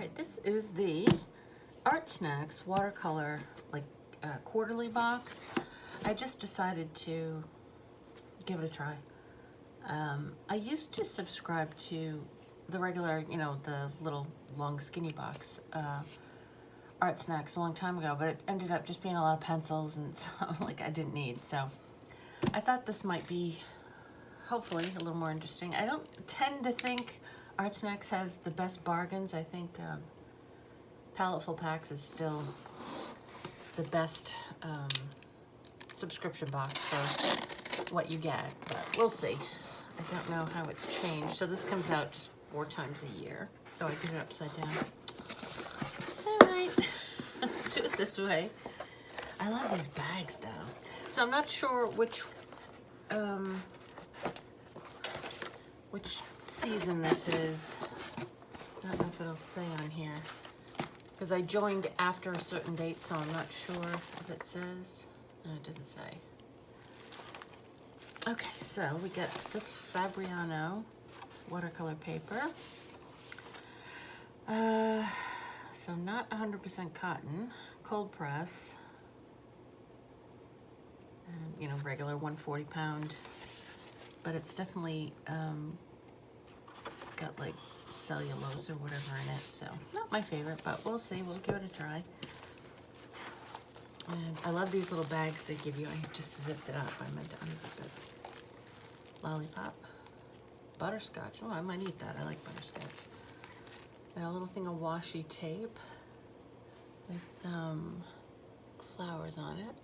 right, this is the Art Snacks watercolor quarterly box. I just decided to give it a try. I used to subscribe to the regular, the little long skinny box Art Snacks a long time ago, but it ended up just being a lot of pencils and stuff like I didn't need. So I thought this might be hopefully a little more interesting. I don't tend to think Art Snacks has the best bargains. I think Paleteful Packs is still the best subscription box for what you get, but we'll see. I don't know how it's changed. So this comes out just 4 times a year. Oh, I did it upside down. All right, do it this way. I love these bags though. So I'm not sure which season this is. I don't know if it'll say on here, because I joined after a certain date, so I'm not sure if it says. No, it doesn't say. Okay, so we get this Fabriano watercolor paper. So not 100% cotton, cold press, and regular 140 pound, but it's definitely got like cellulose or whatever in it, so not my favorite, but we'll see. We'll give it a try. And I love these little bags they give you. I just zipped it up. I meant to unzip it. Lollipop, butterscotch. Oh, I might eat that. I like butterscotch. And a little thing of washi tape with flowers on it.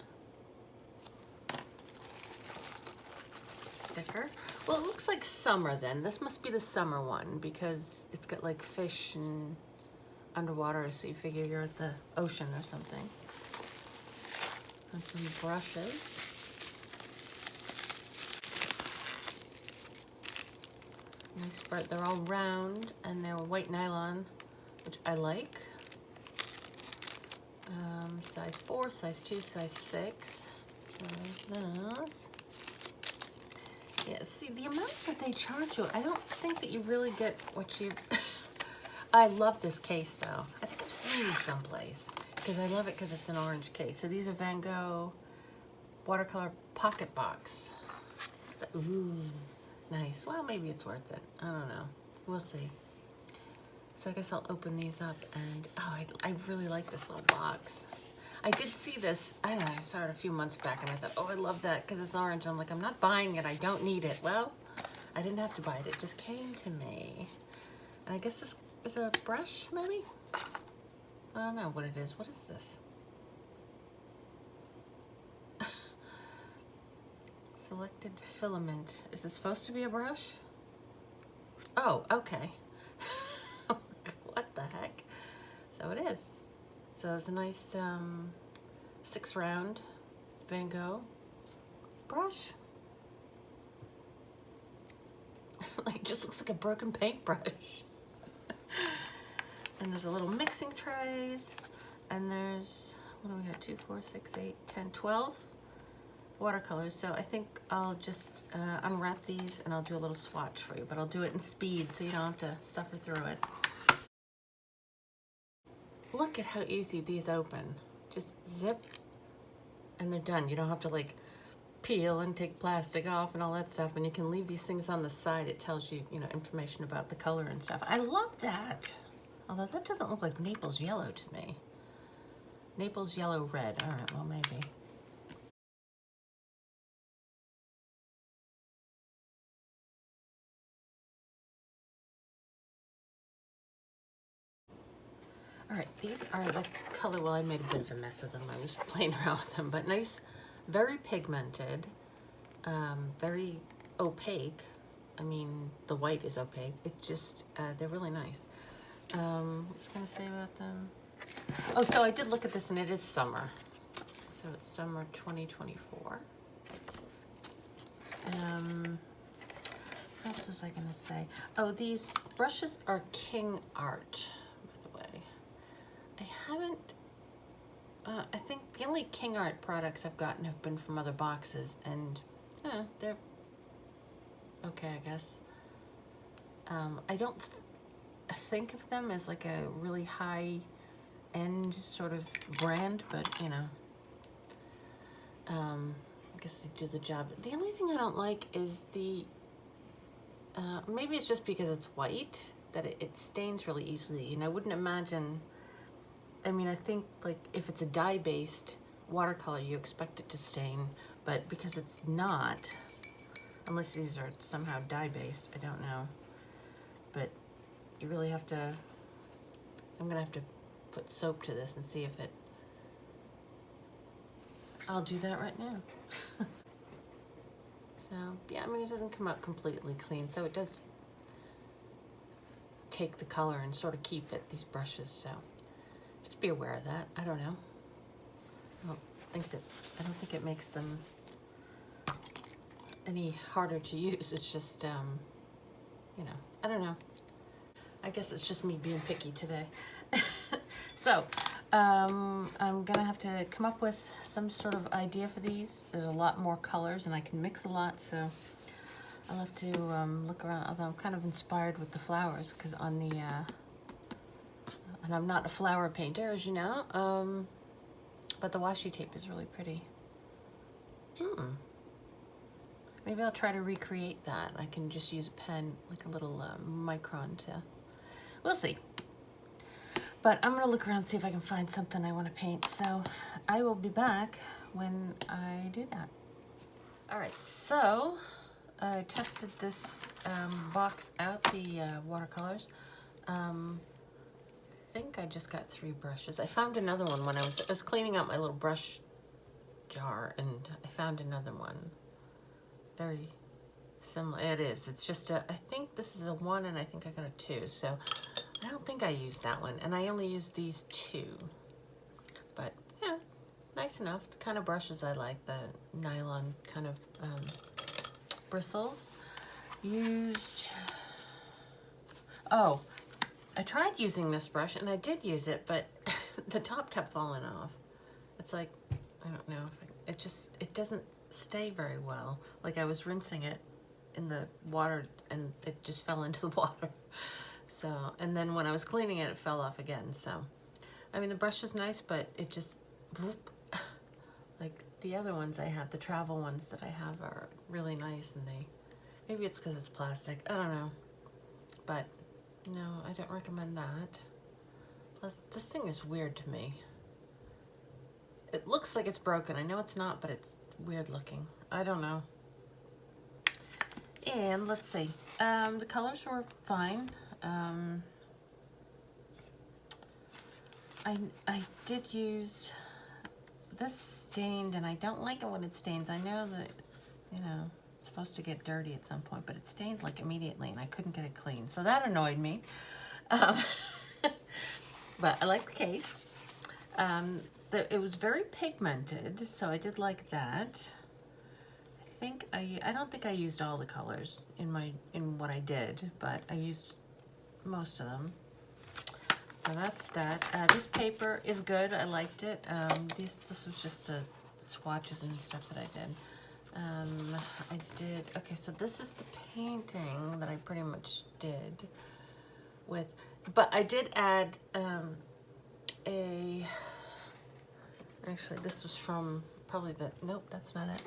Sticker. Well, it looks like summer then. This must be the summer one because it's got like fish and underwater, so you figure you're at the ocean or something. And some brushes. Nice spread. They're all round and they're white nylon, which I like. Size 4, size 2, size 6. So those. Yeah, see, the amount that they charge you, I don't think that you really get what you... I love this case, though. I think I've seen these someplace, because I love it because it's an orange case. So these are Van Gogh watercolor pocket box. So, ooh, nice. Well, maybe it's worth it. I don't know. We'll see. So I guess I'll open these up, and oh, I really like this little box. I did see this, I don't know, I saw it a few months back and I thought, oh, I love that because it's orange. I'm like, I'm not buying it, I don't need it. Well, I didn't have to buy it, it just came to me. And I guess this is a brush, maybe? I don't know what it is. What is this? Selected filament. Is this supposed to be a brush? Oh, okay. What the heck? So it is. So it's a nice 6 round Van Gogh brush. Like, just looks like a broken paintbrush. And there's a little mixing trays, and there's, what do we have, 2, 4, 6, 8, 10, 12 watercolors. So I think I'll just unwrap these and I'll do a little swatch for you, but I'll do it in speed so you don't have to suffer through it. Look at how easy these open. Just zip and they're done. You don't have to like peel and take plastic off and all that stuff, and you can leave these things on the side. It tells you, information about the color and stuff. I love that. Although that doesn't look like Naples yellow to me. Naples yellow red. All right, well, maybe. All right, these are the color, well, I made a bit of a mess of them. I was playing around with them, but nice, very pigmented, very opaque. I mean, the white is opaque. It just, they're really nice. What was I gonna say about them? Oh, so I did look at this and it is summer. So it's summer 2024. What else was I gonna say? Oh, these brushes are King Art, by the way. I haven't, I think the only King Art products I've gotten have been from other boxes, and they're okay, I guess. I don't, think of them as like a really high end sort of brand, but you know, I guess they do the job. The only thing I don't like is the, maybe it's just because it's white, that it stains really easily. And I wouldn't imagine, I mean, I think like if it's a dye-based watercolor, you expect it to stain, but because it's not, unless these are somehow dye-based, I don't know. But you really have to, I'm gonna have to put soap to this and see if it, I'll do that right now. So, yeah, I mean, it doesn't come out completely clean, so it does take the color and sort of keep it, these brushes, so just be aware of that. I don't know. I don't think it makes them any harder to use. It's just, you know, I don't know. I guess it's just me being picky today. So, I'm gonna have to come up with some sort of idea for these. There's a lot more colors and I can mix a lot, so I'll have to look around. Although I'm kind of inspired with the flowers, because on the, and I'm not a flower painter, as you know, but the washi tape is really pretty. Maybe I'll try to recreate that. I can just use a pen, like a little micron to, we'll see. But I'm gonna look around and see if I can find something I wanna paint. So I will be back when I do that. All right, so I tested this box out, the watercolors. I think I just got 3 brushes. I found another one when I was cleaning out my little brush jar, and I found another one. Very similar. It is. It's just a, I think this is a 1 and I think I got a 2. So I don't think I used that one, and I only used these 2. But yeah, nice enough. The kind of brushes I like, the nylon kind of bristles. Used, oh, I tried using this brush, and I did use it, but the top kept falling off. It's like, I don't know, it doesn't stay very well. Like I was rinsing it in the water, and it just fell into the water. So, and then when I was cleaning it, it fell off again. So, I mean, the brush is nice, but it just, whoop, like the other ones I have, the travel ones that I have are really nice, and maybe it's because it's plastic, I don't know. But no, I don't recommend that. Plus, this thing is weird to me. It looks like it's broken. I know it's not, but it's weird looking. I don't know. And let's see. The colors were fine. I did use this stained, and I don't like it when it stains. I know that it's, you know, it's supposed to get dirty at some point, but it stained like immediately, and I couldn't get it clean. So that annoyed me. But I like the case. It was very pigmented, so I did like that. I don't think I used all the colors in what I did, but I used most of them. So that's that. This paper is good. I liked it. This was just the swatches and stuff that I did. Okay, so this is the painting that I pretty much did with, but I did add actually this was from probably nope, that's not it.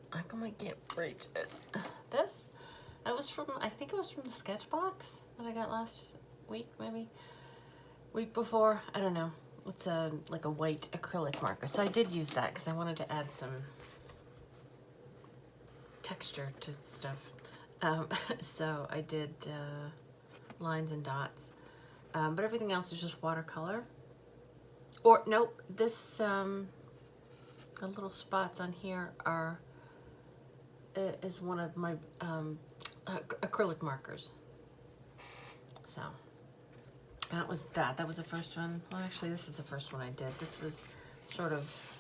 How come I can't reach it? This? That was from, I think it was from the Sketchbox that I got last week, maybe. Week before, I don't know. It's like a white acrylic marker. So I did use that because I wanted to add some texture to stuff. So I did lines and dots. But everything else is just watercolor. Or, nope, this, the little spots on here is one of my acrylic markers. So that was the first one. Well, actually, this is the first one I did. This was sort of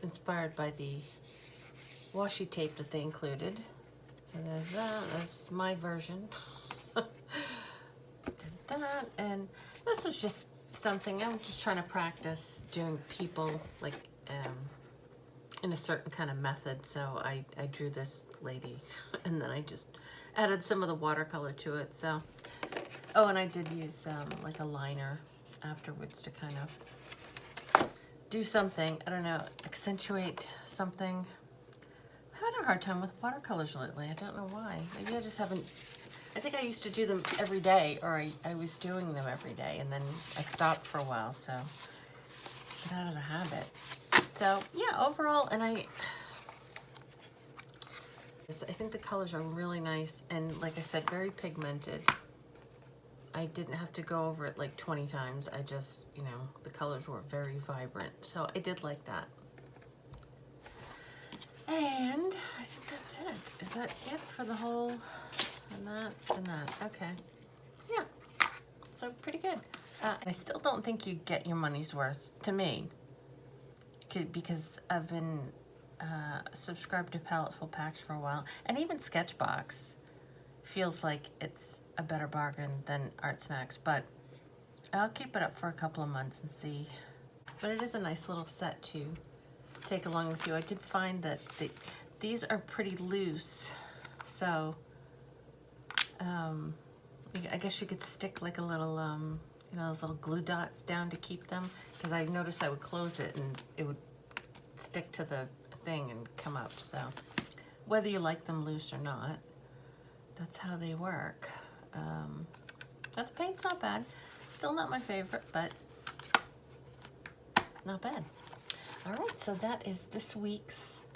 inspired by the washi tape that they included. So there's that. That's my version. Did that, and this was just something I'm just trying to practice doing people, like in a certain kind of method. So I drew this lady and then I just added some of the watercolor to it. So, oh, and I did use like a liner afterwards to kind of do something, I don't know, accentuate something. I'm having a hard time with watercolors lately. I don't know why. Maybe I just haven't, I think I used to do them every day, or I was doing them every day, and then I stopped for a while, so get out of the habit. So yeah, overall, and I think the colors are really nice, and like I said, very pigmented. I didn't have to go over it like 20 times. I just, you know, the colors were very vibrant, so I did like that. And I think that's it. Is that it for the whole, and that, and that? Okay. Yeah, so pretty good. I still don't think you get your money's worth, to me, because I've been subscribed to Palettefull Packs for a while, and even Sketchbox feels like it's a better bargain than Art Snacks, but I'll keep it up for a couple of months and see. But it is a nice little set to take along with you. I did find that these are pretty loose, so I guess you could stick like a little, you know, those little glue dots down to keep them, because I noticed I would close it and it would stick to the thing and come up. So whether you like them loose or not, that's how they work. But the paint's not bad. Still not my favorite, but not bad. All right, so that is this week's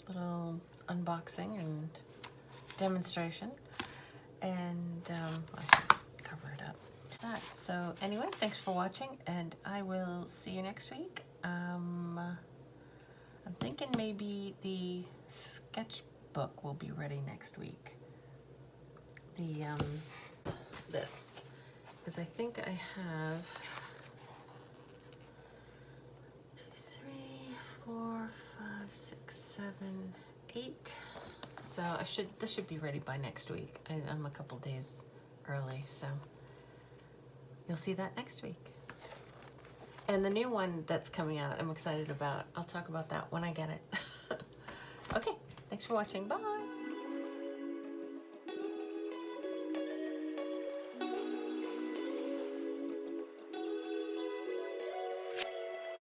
little unboxing and demonstration. And I should cover it up. So anyway, thanks for watching, and I will see you next week. I'm thinking maybe the sketchbook will be ready next week. The this, because I think I have 3, 4, 5, 6, 7, 8. So this should be ready by next week. I'm a couple days early, so you'll see that next week. And the new one that's coming out, I'm excited about. I'll talk about that when I get it. Okay, thanks for watching. Bye.